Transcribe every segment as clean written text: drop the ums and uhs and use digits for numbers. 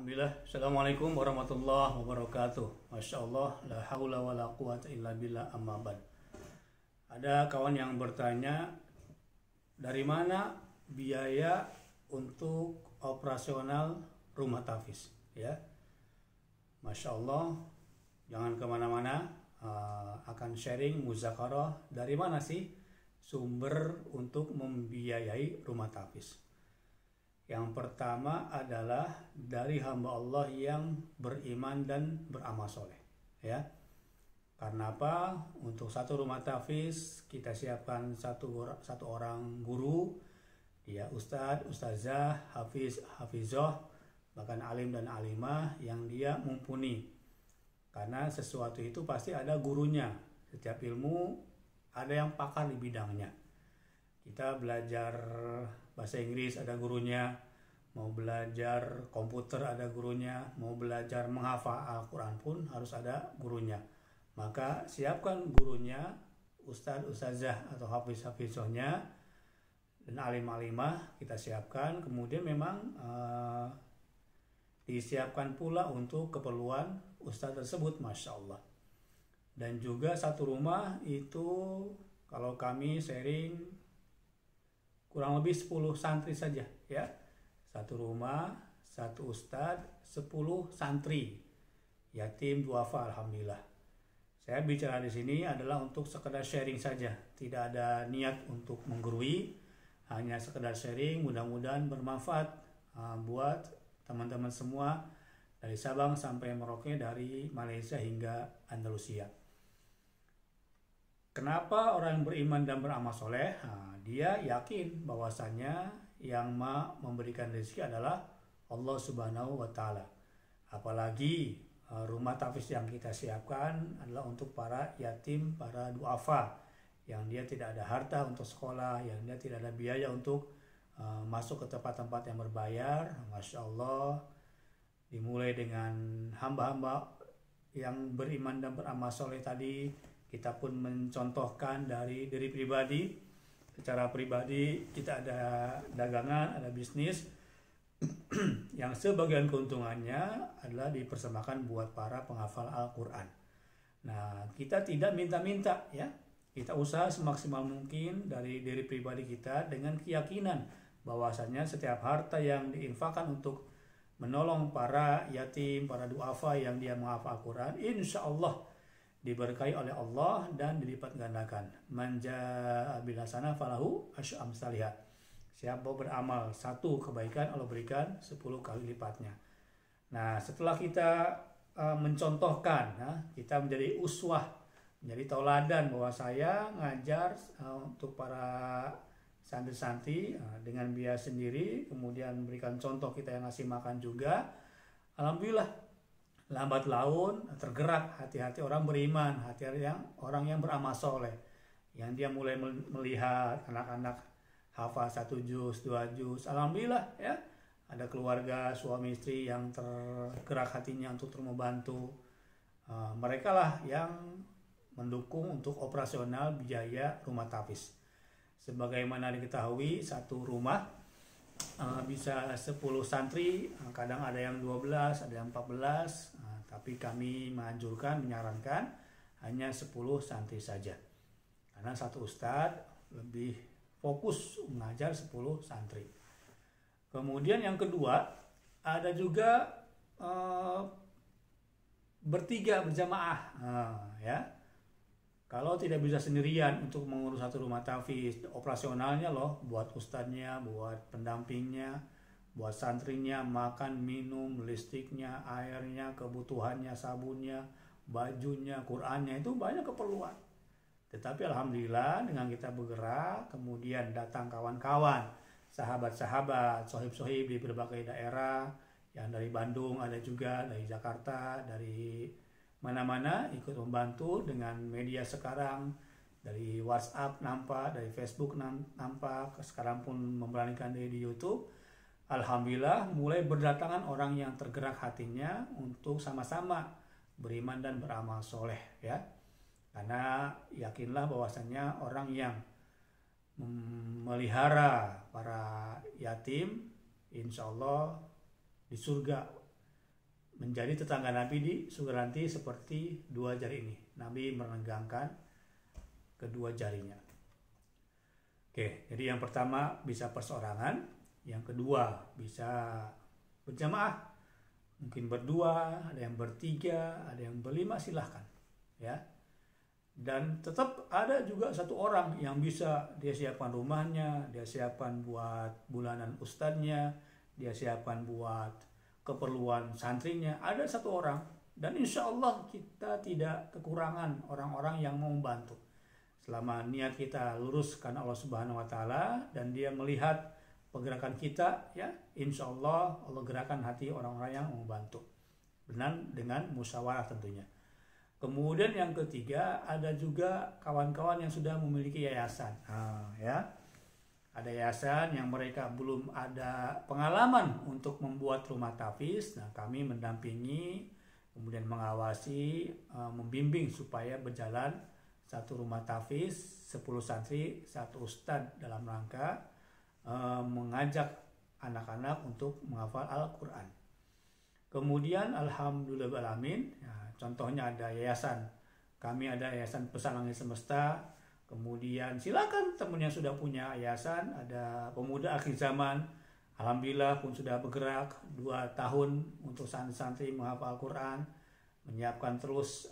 Alhamdulillah, Assalamualaikum warahmatullahi wabarakatuh. Masya Allah, la haula wa la quwata illa billah, amma ba'd. Ada kawan yang bertanya, dari mana biaya untuk operasional rumah tafis? Ya, Masya Allah, jangan kemana-mana, akan sharing muzakarah dari mana sih sumber untuk membiayai rumah tafis. Yang pertama adalah dari hamba Allah yang beriman dan beramal soleh. Ya, karena apa? Untuk satu rumah tafis kita siapkan satu orang guru, dia ustadz, ustazah, hafiz, hafizah, bahkan alim dan alimah yang dia mumpuni. Karena sesuatu itu pasti ada gurunya. Setiap ilmu ada yang pakar di bidangnya. Kita belajar bahasa Inggris ada gurunya, mau belajar komputer ada gurunya, mau belajar menghafal Al-Quran pun harus ada gurunya. Maka siapkan gurunya, ustadz, ustazah atau hafiz-hafizahnya dan alim-alimah kita siapkan. Kemudian memang disiapkan pula untuk keperluan ustadz tersebut, Masya Allah. Dan juga satu rumah itu kalau kami sharing kurang lebih 10 santri saja ya. Satu rumah, satu ustadz, 10 santri. Yatim duafa, alhamdulillah. Saya bicara di sini adalah untuk sekedar sharing saja, tidak ada niat untuk menggurui, hanya sekedar sharing, mudah-mudahan bermanfaat buat teman-teman semua dari Sabang sampai Merauke, dari Malaysia hingga Andalusia. Kenapa orang yang beriman dan beramal soleh? Dia yakin bahwasannya yang memberikan rezeki adalah Allah Subhanahu wa Ta'ala. Apalagi rumah tafis yang kita siapkan adalah untuk para yatim, para duafa yang dia tidak ada harta untuk sekolah, yang dia tidak ada biaya untuk masuk ke tempat-tempat yang berbayar. Masya Allah, dimulai dengan hamba-hamba yang beriman dan beramal soleh tadi. Kita pun mencontohkan dari diri pribadi. Secara pribadi kita ada dagangan, ada bisnis yang sebagian keuntungannya adalah dipersembahkan buat para penghafal Al-Quran. Nah, kita tidak minta-minta ya. Kita usaha semaksimal mungkin dari diri pribadi kita dengan keyakinan bahwasanya setiap harta yang diinfakkan untuk menolong para yatim, para duafa yang dia menghafal Al-Quran, insya Allah diberkahi oleh Allah dan dilipat gandakan. Manja bilasana falahu asy'am salihah. Siapa beramal satu kebaikan, Allah berikan 10 kali lipatnya. Nah, setelah kita mencontohkan, kita menjadi uswah, menjadi tauladan bahwa saya ngajar untuk para santri-santri dengan biaya sendiri, kemudian memberikan contoh, kita yang ngasih makan juga. Alhamdulillah, lambat laun tergerak hati-hati orang beriman, hati-hati orang yang beramal soleh, yang dia mulai melihat anak-anak hafal 1 juz, 2 juz. Alhamdulillah ya, ada keluarga suami istri yang tergerak hatinya untuk terus membantu. Mereka lah yang mendukung untuk operasional biaya rumah tafis. Sebagaimana diketahui, satu rumah bisa 10 santri, kadang ada yang 12, ada yang 14, tapi kami menyarankan hanya 10 santri saja. Karena satu ustadz lebih fokus mengajar 10 santri. Kemudian yang kedua, ada juga bertiga berjamaah. Ya. Kalau tidak bisa sendirian untuk mengurus satu rumah tafis, operasionalnya loh, buat ustadznya, buat pendampingnya, buat santrinya, makan, minum, listriknya, airnya, kebutuhannya, sabunnya, bajunya, Qur'annya, itu banyak keperluan. Tetapi alhamdulillah dengan kita bergerak, kemudian datang kawan-kawan, sahabat-sahabat, sohib-sohib di berbagai daerah, yang dari Bandung ada juga, dari Jakarta, dari mana-mana ikut membantu dengan media sekarang, dari WhatsApp nampak, dari Facebook nampak, sekarang pun memberanikan diri di YouTube. Alhamdulillah mulai berdatangan orang yang tergerak hatinya untuk sama-sama beriman dan beramal soleh ya. Karena yakinlah bahwasannya orang yang memelihara para yatim, insya Allah di surga menjadi tetangga Nabi di surga nanti seperti dua jari ini. Nabi merenggangkan kedua jarinya. Oke, jadi yang pertama bisa perseorangan, yang kedua bisa berjamaah, mungkin berdua, ada yang bertiga, ada yang berlima, silahkan ya. Dan tetap ada juga satu orang yang bisa dia siapkan rumahnya, dia siapkan buat bulanan ustadznya, dia siapkan buat keperluan santrinya. Ada satu orang, dan insya Allah kita tidak kekurangan orang-orang yang mau membantu selama niat kita lurus karena Allah Subhanahu Wa Taala, dan dia melihat pergerakan kita, ya insya Allah Allah gerakan hati orang-orang yang mau membantu dengan musyawarah tentunya. Kemudian yang ketiga, ada juga kawan-kawan yang sudah memiliki yayasan. Ya, ada yayasan yang mereka belum ada pengalaman untuk membuat rumah tahfiz. Nah, kami mendampingi, kemudian mengawasi, membimbing supaya berjalan satu rumah tahfiz, 10 santri, 1 ustadz dalam rangka mengajak anak-anak untuk menghafal Al-Quran. Kemudian alhamdulillahirrahmanirrahim, ya, contohnya ada yayasan, kami ada yayasan Pesangi Semesta. Kemudian silakan teman yang sudah punya yayasan, ada Pemuda Akhir Zaman, alhamdulillah pun sudah bergerak 2 tahun untuk santri-santri menghafal Al-Quran, menyiapkan terus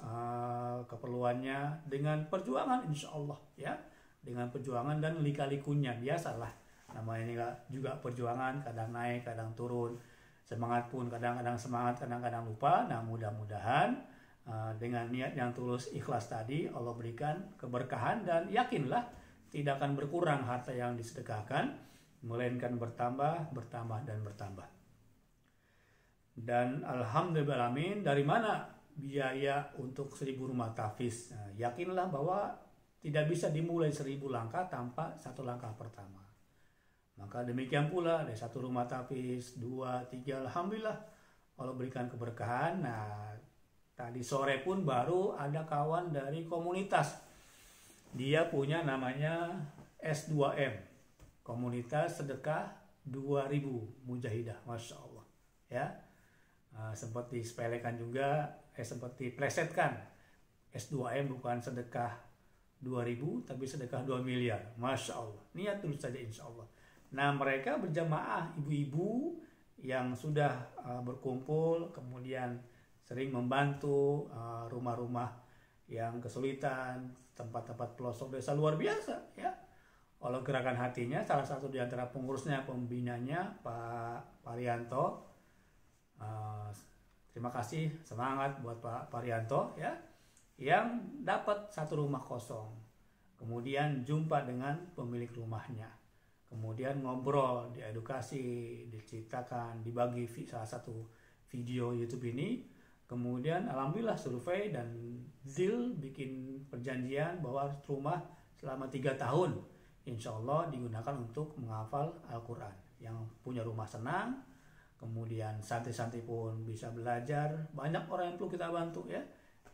keperluannya dengan perjuangan insya Allah, ya, dengan perjuangan dan lika-likunya, biasalah namanya ini juga perjuangan, kadang naik kadang turun, semangat pun kadang-kadang semangat, kadang-kadang lupa. Nah, mudah-mudahan dengan niat yang tulus ikhlas tadi Allah berikan keberkahan, dan yakinlah tidak akan berkurang harta yang disedekahkan, melainkan bertambah, bertambah, dan bertambah. Dan alhamdulillahirrahmanirrahim, dari mana biaya untuk 1000 rumah tahfiz? Nah, yakinlah bahwa tidak bisa dimulai 1000 langkah tanpa 1 langkah pertama. Maka demikian pula dari 1 rumah tahfiz, 2, 3, alhamdulillah Allah berikan keberkahan. Nah, tadi sore pun baru ada kawan dari komunitas, dia punya namanya S2M, Komunitas Sedekah 2000 Mujahidah, Masya Allah ya. Sempat disepelekan juga, sempat diplesetkan, S2M bukan sedekah 2000 tapi sedekah 2 miliar, Masya Allah. Niat dulu saja insya Allah. Nah, mereka berjamaah, ibu-ibu yang sudah berkumpul, kemudian sering membantu rumah-rumah yang kesulitan, tempat-tempat pelosok desa, luar biasa ya. Oleh gerakan hatinya, salah satu di antara pengurusnya, pembinanya Pak Parianto, terima kasih, semangat buat Pak Parianto ya, yang dapat 1 rumah kosong, kemudian jumpa dengan pemilik rumahnya, kemudian ngobrol, diedukasi, diceritakan, dibagi salah satu video YouTube ini. Kemudian alhamdulillah survei dan Zil bikin perjanjian bahwa rumah selama 3 tahun insya Allah digunakan untuk menghafal Al-Quran. Yang punya rumah senang, kemudian santri-santri pun bisa belajar. Banyak orang yang perlu kita bantu ya,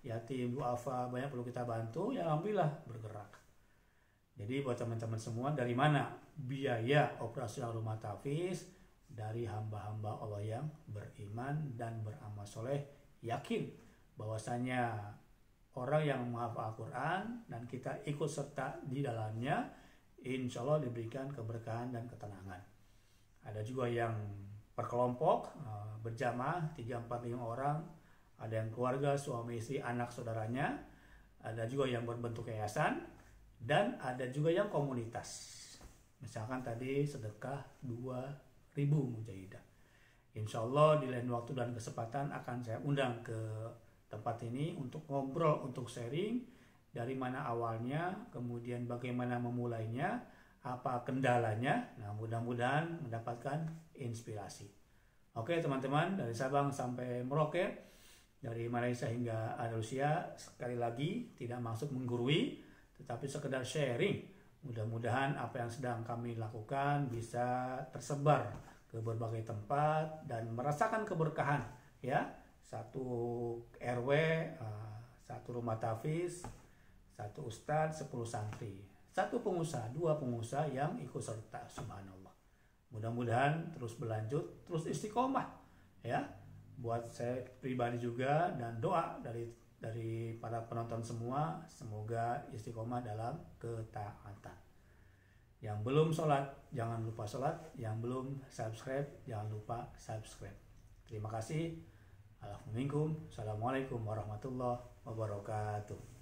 yatim, duafa, banyak perlu kita bantu, ya alhamdulillah bergerak. Jadi buat teman-teman semua, dari mana biaya operasional rumah tahfiz? Dari hamba-hamba Allah yang beriman dan beramal soleh, yakin bahwasanya orang yang menghafal Al-Quran dan kita ikut serta di dalamnya, insya Allah diberikan keberkahan dan ketenangan. Ada juga yang berkelompok, berjamaah 3, 4, 5 orang, ada yang keluarga, suami istri, anak saudaranya, ada juga yang berbentuk yayasan, dan ada juga yang komunitas. Misalkan tadi sedekah 2000 mujahidah. Insya Allah di lain waktu dan kesempatan akan saya undang ke tempat ini untuk ngobrol, untuk sharing dari mana awalnya, kemudian bagaimana memulainya, apa kendalanya. Nah, mudah-mudahan mendapatkan inspirasi. Oke teman-teman, dari Sabang sampai Merauke, dari Malaysia hingga Andalusia, sekali lagi tidak maksud menggurui, tetapi sekedar sharing. Mudah-mudahan apa yang sedang kami lakukan bisa tersebar ke berbagai tempat dan merasakan keberkahan ya. 1 RW, 1 rumah tahfiz, 1 ustadz, 10 santri, 1 pengusaha, 2 pengusaha yang ikut serta, subhanallah. Mudah-mudahan terus berlanjut, terus istiqomah ya. buat saya pribadi juga, dan doa dari para penonton semua, semoga istiqomah dalam ketaatan. Yang belum sholat, jangan lupa sholat. Yang belum subscribe, jangan lupa subscribe. Terima kasih. Assalamualaikum warahmatullahi wabarakatuh.